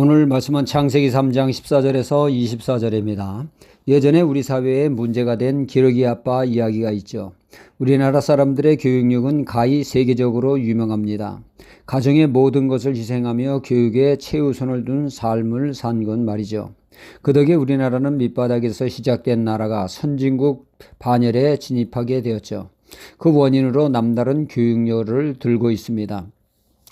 오늘 말씀은 창세기 3장 14절에서 24절입니다. 예전에 우리 사회에 문제가 된 기러기 아빠 이야기가 있죠. 우리나라 사람들의 교육력은 가히 세계적으로 유명합니다. 가정의 모든 것을 희생하며 교육에 최우선을 둔 삶을 산 건 말이죠. 그 덕에 우리나라는 밑바닥에서 시작된 나라가 선진국 반열에 진입하게 되었죠. 그 원인으로 남다른 교육열을 들고 있습니다.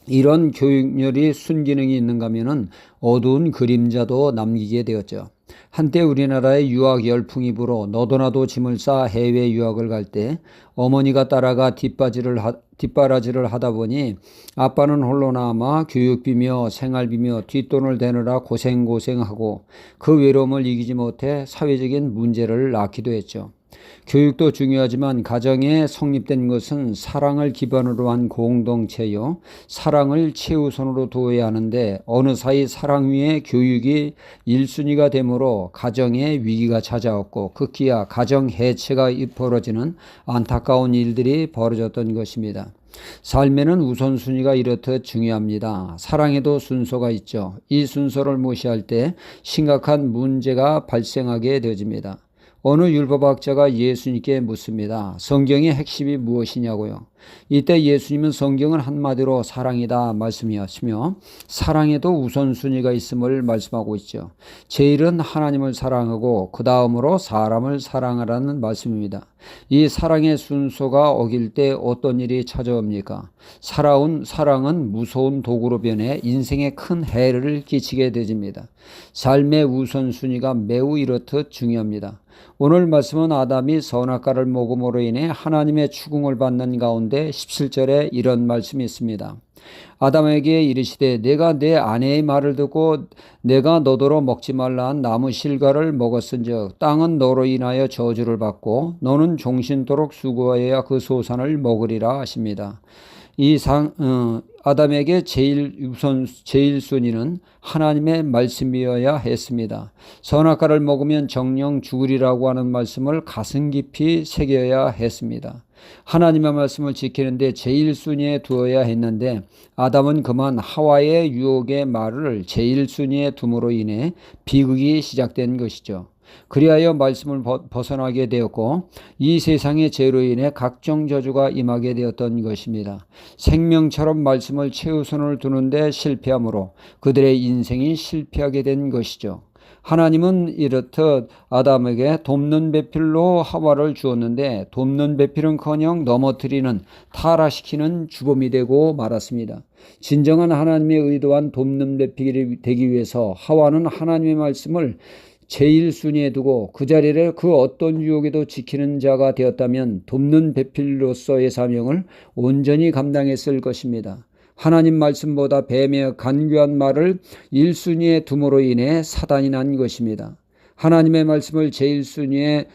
이런 교육열이 순기능이 있는가 하면은 어두운 그림자도 남기게 되었죠. 한때 우리나라의 유학 열풍이 불어 너도나도 짐을 싸 해외 유학을 갈 때 어머니가 따라가 뒷바라지를 하다 보니 아빠는 홀로 남아 교육비며 생활비며 뒷돈을 대느라 고생하고 그 외로움을 이기지 못해 사회적인 문제를 낳기도 했죠. 교육도 중요하지만 가정에 성립된 것은 사랑을 기반으로 한 공동체요. 사랑을 최우선으로 두어야 하는데 어느 사이 사랑 위에 교육이 1순위가 되므로 가정에 위기가 찾아왔고 급기야 가정 해체가 벌어지는 안타까운 일들이 벌어졌던 것입니다. 삶에는 우선순위가 이렇듯 중요합니다. 사랑에도 순서가 있죠. 이 순서를 무시할 때 심각한 문제가 발생하게 되어집니다. 어느 율법학자가 예수님께 묻습니다. 성경의 핵심이 무엇이냐고요. 이때 예수님은 성경은 한마디로 사랑이다 말씀하시며 사랑에도 우선순위가 있음을 말씀하고 있죠. 제일은 하나님을 사랑하고 그 다음으로 사람을 사랑하라는 말씀입니다. 이 사랑의 순서가 어길 때 어떤 일이 찾아옵니까? 사랑은 무서운 도구로 변해 인생에 큰 해를 끼치게 되집니다. 삶의 우선순위가 매우 이렇듯 중요합니다. 오늘 말씀은 아담이 선악과를 먹음으로 인해 하나님의 추궁을 받는 가운데 17절에 이런 말씀이 있습니다. 아담에게 이르시되 내가 내 아내의 말을 듣고 내가 너더러 먹지 말라 한 나무 실과를 먹었은즉 땅은 너로 인하여 저주를 받고 너는 종신토록 수고하여야 그 소산을 먹으리라 하십니다. 아담에게 제일 순위는 하나님의 말씀이어야 했습니다. 선악과를 먹으면 정령 죽으리라고 하는 말씀을 가슴 깊이 새겨야 했습니다. 하나님의 말씀을 지키는데 제일 순위에 두어야 했는데 아담은 그만 하와의 유혹의 말을 제일 순위에 둠으로 인해 비극이 시작된 것이죠. 그리하여 말씀을 벗어나게 되었고 이 세상의 죄로 인해 각종 저주가 임하게 되었던 것입니다. 생명처럼 말씀을 최우선을 두는데 실패함으로 그들의 인생이 실패하게 된 것이죠. 하나님은 이렇듯 아담에게 돕는 배필로 하와를 주었는데 돕는 배필은커녕 넘어뜨리는 타락시키는 주범이 되고 말았습니다. 진정한 하나님의 의도한 돕는 배필이 되기 위해서 하와는 하나님의 말씀을 제일 순위에 두고 그 자리를 그 어떤 유혹에도 지키는 자가 되었다면 돕는 배필로서의 사명을 온전히 감당했을 것입니다. 하나님 말씀보다 뱀의 간교한 말을 1순위에 둠으로 인해 사단이 난 것입니다. 하나님의 말씀을 제일 순위에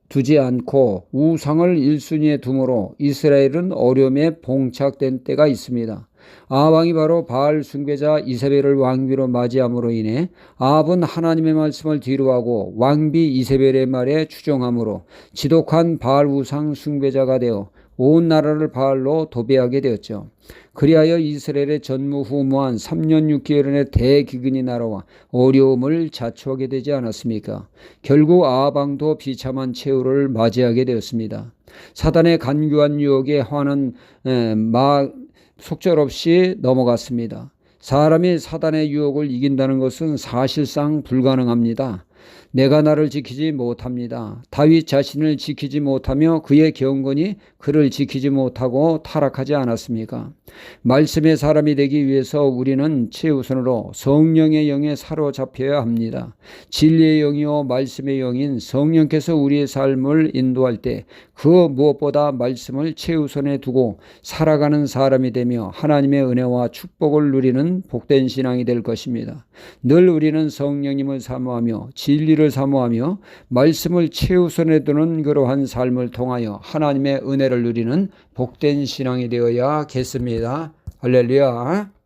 두지 않고 우상을 1순위에 둠으로 이스라엘은 어려움에 봉착된 때가 있습니다. 아합이 바로 바알 숭배자 이세벨을 왕비로 맞이함으로 인해 아합은 하나님의 말씀을 뒤로하고 왕비 이세벨의 말에 추종함으로 지독한 바알 우상 숭배자가 되어 온 나라를 바알로 도배하게 되었죠. 그리하여 이스라엘의 전무후무한 3년 6개월의 대기근이 날아와 어려움을 자초하게 되지 않았습니까? 결국 아합 왕도 비참한 최후를 맞이하게 되었습니다. 사단의 간교한 유혹에 하와는 속절없이 넘어갔습니다. 사람이 사단의 유혹을 이긴다는 것은 사실상 불가능합니다. 내가 나를 지키지 못합니다. 다윗 자신을 지키지 못하며 그의 경건이 그를 지키지 못하고 타락하지 않았습니까? 말씀의 사람이 되기 위해서 우리는 최우선으로 성령의 영에 사로잡혀야 합니다. 진리의 영이요 말씀의 영인 성령께서 우리의 삶을 인도할 때 그 무엇보다 말씀을 최우선에 두고 살아가는 사람이 되며 하나님의 은혜와 축복을 누리는 복된 신앙이 될 것입니다. 늘 우리는 성령님을 사모하며 진리를 사모하며 말씀을 최우선에 두는 그러한 삶을 통하여 하나님의 은혜를 누리는 복된 신앙이 되어야겠습니다. 할렐루야.